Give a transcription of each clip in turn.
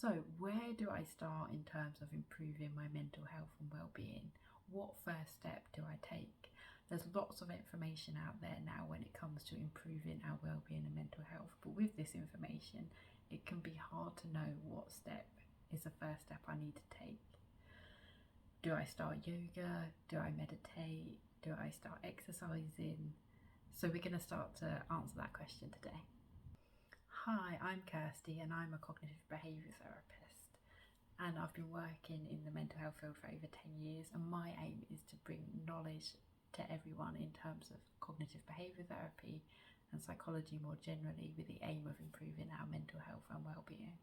So where do I start in terms of improving my mental health and well-being? What first step do I take? There's lots of information out there now when it comes to improving our well-being and mental health, but with this information it can be hard to know what step is the first step I need to take. Do I start yoga? Do I meditate? Do I start exercising? So we're going to start to answer that question today. Hi, I'm Kirsty and I'm a cognitive behaviour therapist, and I've been working in the mental health field for over 10 years, and my aim is to bring knowledge to everyone in terms of cognitive behaviour therapy and psychology more generally, with the aim of improving our mental health and well-being.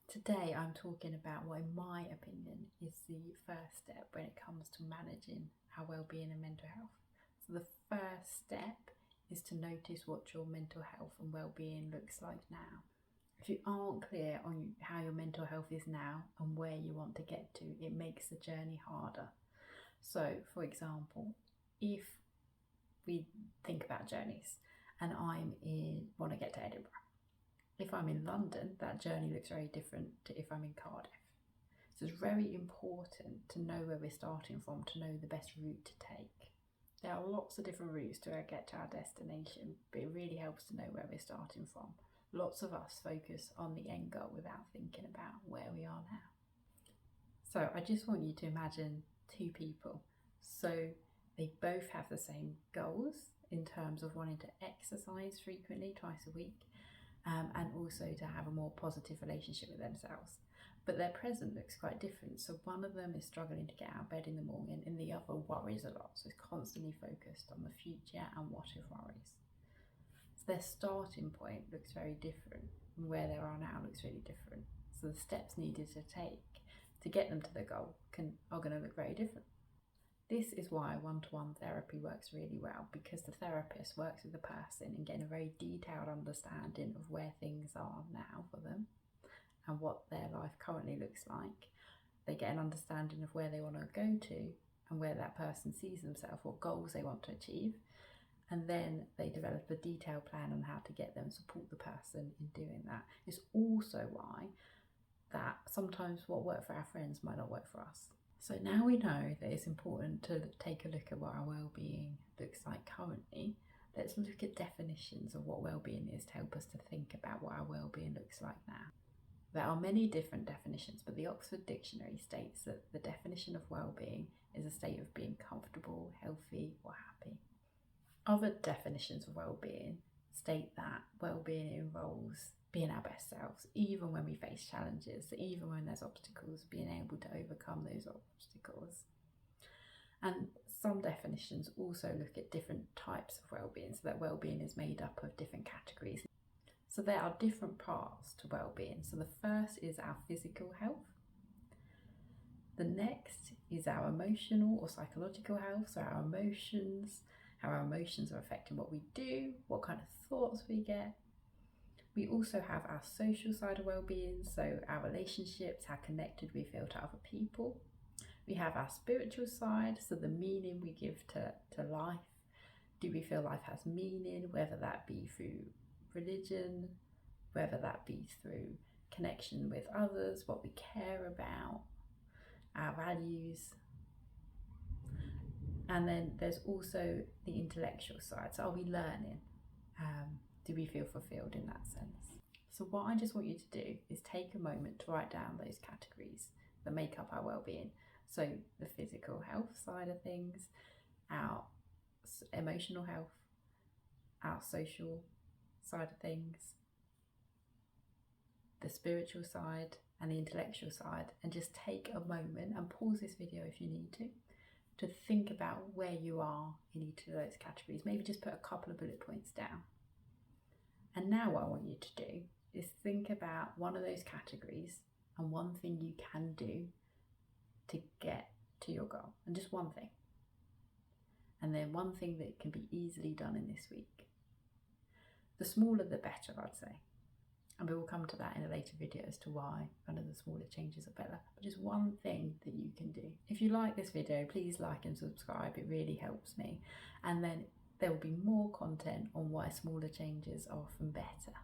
Today I'm talking about what in my opinion is the first step when it comes to managing our well-being and mental health. So the first step is to notice what your mental health and well-being looks like now. If you aren't clear on how your mental health is now and where you want to get to, it makes the journey harder. So for example, if we think about journeys and want to get to Edinburgh, if I'm in London, that journey looks very different to if I'm in Cardiff. So it's very important to know where we're starting from, to know the best route to take. There are lots of different routes to get to our destination, but it really helps to know where we're starting from. Lots of us focus on the end goal without thinking about where we are now. So I just want you to imagine two people. So they both have the same goals in terms of wanting to exercise frequently, twice a week, and also to have a more positive relationship with themselves. But their present looks quite different. So one of them is struggling to get out of bed in the morning and the other worries a lot. So it's constantly focused on the future and what if worries. So their starting point looks very different, and where they are now looks really different. So the steps needed to take to get them to the goal are going to look very different. This is why one-to-one therapy works really well, because the therapist works with the person and getting a very detailed understanding of where things are now for them and what their life currently looks like. They get an understanding of where they want to go to and where that person sees themselves, what goals they want to achieve, and then they develop a detailed plan on how to get them, support the person in doing that. It's also why that sometimes what worked for our friends might not work for us. So now we know that it's important to take a look at what our well-being looks like currently. Let's look at definitions of what well-being is to help us to think about what our well-being looks like now. There are many different definitions, but the Oxford Dictionary states that the definition of well-being is a state of being comfortable, healthy, or happy. Other definitions of well-being state that well-being involves being our best selves, even when we face challenges, even when there's obstacles, being able to overcome those obstacles. And some definitions also look at different types of well-being, so that well-being is made up of different categories. So there are different parts to well-being. So the first is our physical health. The next is our emotional or psychological health, so our emotions, how our emotions are affecting what we do, what kind of thoughts we get. We also have our social side of well-being, so our relationships, how connected we feel to other people. We have our spiritual side, so the meaning we give to life. Do we feel life has meaning, whether that be through religion, whether that be through connection with others, what we care about, our values. And then there's also the intellectual side. So are we learning? Do we feel fulfilled in that sense? So what I just want you to do is take a moment to write down those categories that make up our well-being. So the physical health side of things, our emotional health, our social side of things, the spiritual side and the intellectual side, and just take a moment and pause this video if you need to think about where you are in each of those categories. Maybe just put a couple of bullet points down. And now what I want you to do is think about one of those categories and one thing you can do to get to your goal, and just one thing. And then one thing that can be easily done in this week. The smaller the better, I'd say. And we will come to that in a later video as to why kind of the smaller changes are better. But just one thing that you can do. If you like this video, please like and subscribe. It really helps me. And then there will be more content on why smaller changes are often better.